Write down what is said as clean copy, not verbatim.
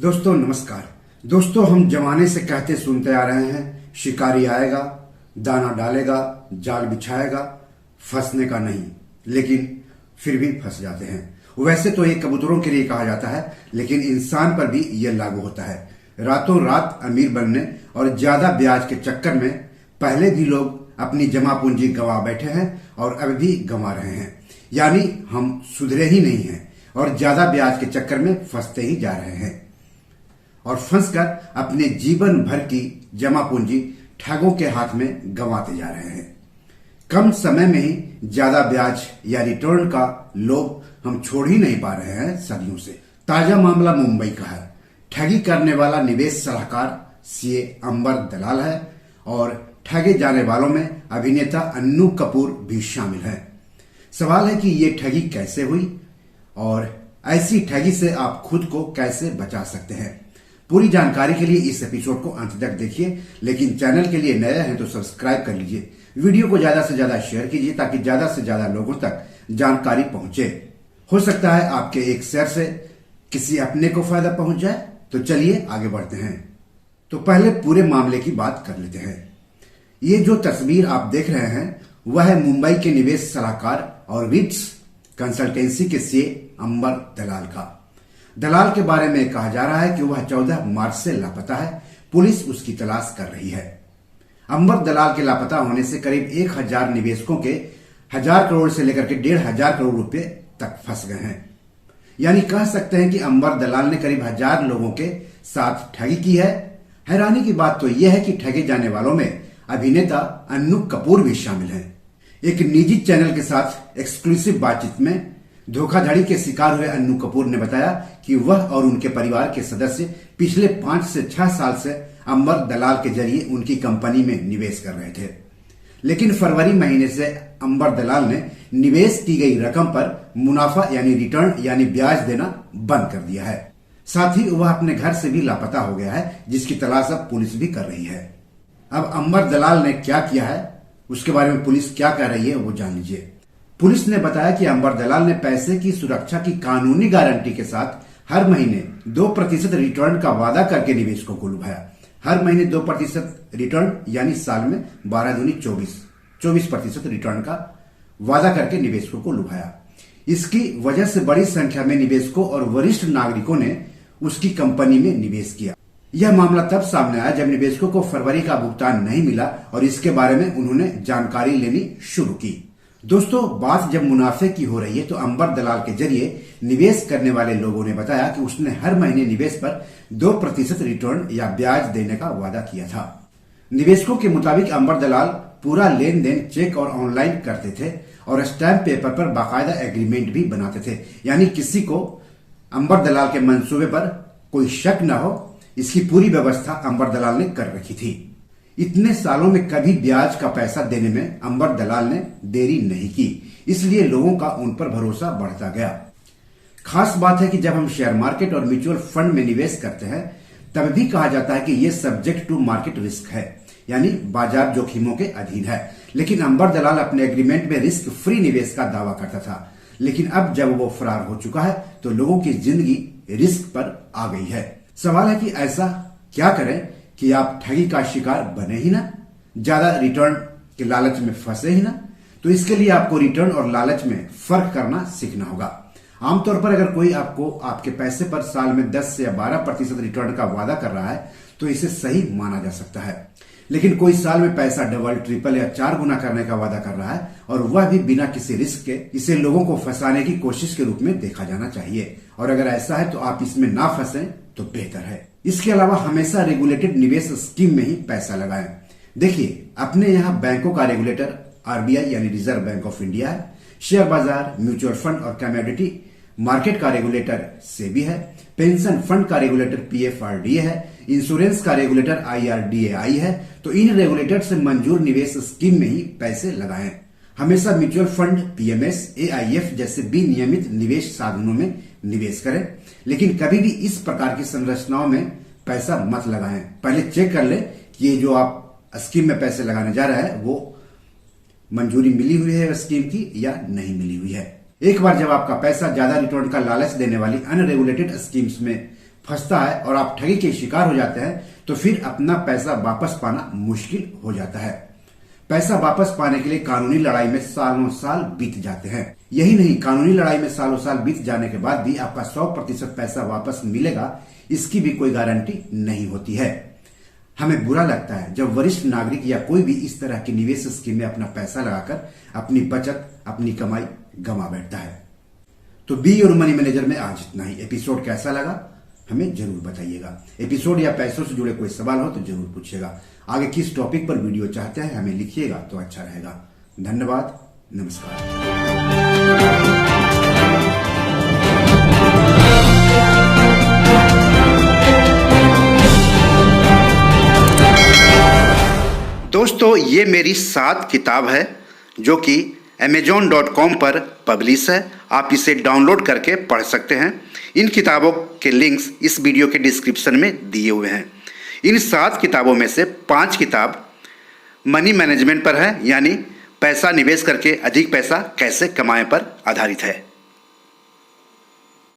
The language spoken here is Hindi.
दोस्तों नमस्कार। दोस्तों हम जमाने से कहते सुनते आ रहे हैं, शिकारी आएगा, दाना डालेगा, जाल बिछाएगा, फंसने का नहीं, लेकिन फिर भी फंस जाते हैं। वैसे तो ये कबूतरों के लिए कहा जाता है, लेकिन इंसान पर भी ये लागू होता है। रातों रात अमीर बनने और ज्यादा ब्याज के चक्कर में पहले भी लोग अपनी जमा पूंजी गंवा बैठे हैं और अब भी गंवा रहे हैं। यानी हम सुधरे ही नहीं हैं और ज्यादा ब्याज के चक्कर में फंसते ही जा रहे हैं और फंसकर अपने जीवन भर की जमा पूंजी ठगों के हाथ में गंवाते जा रहे हैं। कम समय में ही ज्यादा ब्याज या रिटर्न का लोभ हम छोड़ ही नहीं पा रहे हैं सदियों से। ताजा मामला मुंबई का है। ठगी करने वाला निवेश सलाहकार सीए अंबर दलाल है और ठगे जाने वालों में अभिनेता अन्नू कपूर भी शामिल है। सवाल है कि ये ठगी कैसे हुई और ऐसी ठगी से आप खुद को कैसे बचा सकते हैं। पूरी जानकारी के लिए इस एपिसोड को अंत तक देखिए, लेकिन चैनल के लिए नए हैं तो सब्सक्राइब कर लीजिए। वीडियो को ज्यादा से ज्यादा शेयर कीजिए ताकि ज्यादा से ज्यादा लोगों तक जानकारी पहुंचे। हो सकता है आपके एक शेयर से किसी अपने को फायदा पहुंच जाए। तो चलिए आगे बढ़ते हैं। तो पहले पूरे मामले की बात कर लेते हैं। ये जो तस्वीर आप देख रहे हैं वह है मुंबई के निवेश सलाहकार और रिट्स कंसल्टेंसी के सीए अंबर दलाल का। दलाल के बारे में कहा जा रहा है कि वह 14 मार्च से लापता है। पुलिस उसकी तलाश कर रही है। अंबर दलाल के लापता होने से करीब 1000 निवेशकों के 1000 करोड़ से लेकर के 1500 करोड़ रुपए तक फंस गए हैं। यानी कह सकते हैं कि अंबर दलाल ने करीब 1000 लोगों के साथ ठगी की है। हैरानी की बात तो यह है कि ठगे जाने वालों में अभिनेता अन्नू कपूर भी शामिल हैं। एक निजी चैनल के साथ एक्सक्लूसिव बातचीत में धोखाधड़ी के शिकार हुए अन्नू कपूर ने बताया कि वह और उनके परिवार के सदस्य पिछले 5 से 6 साल से अंबर दलाल के जरिए उनकी कंपनी में निवेश कर रहे थे, लेकिन फरवरी महीने से अंबर दलाल ने निवेश की गई रकम पर मुनाफा यानी रिटर्न यानी ब्याज देना बंद कर दिया है। साथ ही वह अपने घर से भी लापता हो गया है, जिसकी तलाश अब पुलिस भी कर रही है। अब अंबर दलाल ने क्या किया है उसके बारे में पुलिस क्या कह रही है वो जान लीजिए। पुलिस ने बताया कि अंबर दलाल ने पैसे की सुरक्षा की कानूनी गारंटी के साथ हर महीने 2% रिटर्न का वादा करके निवेशकों को लुभाया। हर महीने 2% रिटर्न यानी साल में 12 दूनी 24% रिटर्न का वादा करके निवेशकों को लुभाया। इसकी वजह से बड़ी संख्या में निवेशकों और वरिष्ठ नागरिकों ने उसकी कंपनी में निवेश किया। यह मामला तब सामने आया जब निवेशकों को फरवरी का भुगतान नहीं मिला और इसके बारे में उन्होंने जानकारी लेनी शुरू की। दोस्तों बात जब मुनाफे की हो रही है तो अंबर दलाल के जरिए निवेश करने वाले लोगों ने बताया कि उसने हर महीने निवेश पर 2% रिटर्न या ब्याज देने का वादा किया था। निवेशकों के मुताबिक अंबर दलाल पूरा लेन देन चेक और ऑनलाइन करते थे और स्टैम्प पेपर पर बाकायदा एग्रीमेंट भी बनाते थे। यानी किसी को अंबर दलाल के मंसूबे पर कोई शक न हो, इसकी पूरी व्यवस्था अंबर दलाल ने कर रखी थी। इतने सालों में कभी ब्याज का पैसा देने में अंबर दलाल ने देरी नहीं की, इसलिए लोगों का उन पर भरोसा बढ़ता गया। खास बात है कि जब हम शेयर मार्केट और म्यूचुअल फंड में निवेश करते हैं तब भी कहा जाता है कि ये सब्जेक्ट टू मार्केट रिस्क है, यानी बाजार जोखिमों के अधीन है। लेकिन अंबर दलाल अपने एग्रीमेंट में रिस्क फ्री निवेश का दावा करता था, लेकिन अब जब वो फरार हो चुका है तो लोगों की जिंदगी रिस्क पर आ गई है। सवाल है कि ऐसा क्या करें कि आप ठगी का शिकार बने ही ना, ज्यादा रिटर्न के लालच में फंसे ही ना। तो इसके लिए आपको रिटर्न और लालच में फर्क करना सीखना होगा। आमतौर पर अगर कोई आपको आपके पैसे पर साल में 10 से 12% रिटर्न का वादा कर रहा है तो इसे सही माना जा सकता है, लेकिन कोई साल में पैसा डबल, ट्रिपल या 4 गुना करने का वादा कर रहा है और वह भी बिना किसी रिस्क के, इसे लोगों को फंसाने की कोशिश के रूप में देखा जाना चाहिए। और अगर ऐसा है तो आप इसमें ना फंसें तो बेहतर है। इसके अलावा हमेशा रेगुलेटेड निवेश स्कीम में ही पैसा लगाएं। देखिए अपने यहाँ बैंकों का रेगुलेटर आरबीआई यानी रिजर्व बैंक ऑफ इंडिया है, शेयर बाजार, म्यूचुअल फंड और कमोडिटी मार्केट का रेगुलेटर सेबी है, पेंशन फंड का रेगुलेटर पीएफआरडीए है, इंश्योरेंस का रेगुलेटर आईआरडीएआई है। तो इन रेगुलेटर से मंजूर निवेश स्कीम में ही पैसे लगाएं। हमेशा म्यूचुअल फंड, पीएमएस, एआईएफ जैसे विनियमित निवेश साधनों में निवेश करें, लेकिन कभी भी इस प्रकार की संरचनाओं में पैसा मत लगाएं। पहले चेक कर लें कि ये जो आप स्कीम में पैसे लगाने जा रहे हैं वो मंजूरी मिली हुई है स्कीम की या नहीं मिली हुई है। एक बार जब आपका पैसा ज्यादा रिटर्न का लालच देने वाली अनरेगुलेटेड स्कीम्स में फंसता है और आप ठगी के शिकार हो जाते हैं तो फिर अपना पैसा वापस पाना मुश्किल हो जाता है। पैसा वापस पाने के लिए कानूनी लड़ाई में सालों साल बीत जाते हैं। यही नहीं, कानूनी लड़ाई में सालों साल बीत जाने के बाद भी आपका 100% पैसा वापस मिलेगा, इसकी भी कोई गारंटी नहीं होती है। हमें बुरा लगता है जब वरिष्ठ नागरिक या कोई भी इस तरह की निवेश स्कीम में अपना पैसा लगाकर अपनी बचत, अपनी कमाई गंवा बैठता है। तो बी योर मनी मैनेजर में आज इतना ही। एपिसोड कैसा लगा हमें जरूर बताइएगा। एपिसोड या पैसों से जुड़े कोई सवाल हो तो जरूर पूछिएगा। आगे किस टॉपिक पर वीडियो चाहते हैं हमें लिखिएगा तो अच्छा रहेगा। धन्यवाद, नमस्कार। दोस्तों, ये मेरी 7 किताब है जो कि amazon.com पर पब्लिश है। आप इसे डाउनलोड करके पढ़ सकते हैं। इन किताबों के लिंक्स इस वीडियो के डिस्क्रिप्शन में दिए हुए हैं। इन 7 किताबों में से 5 किताब मनी मैनेजमेंट पर है, यानी पैसा निवेश करके अधिक पैसा कैसे कमाएं पर आधारित है।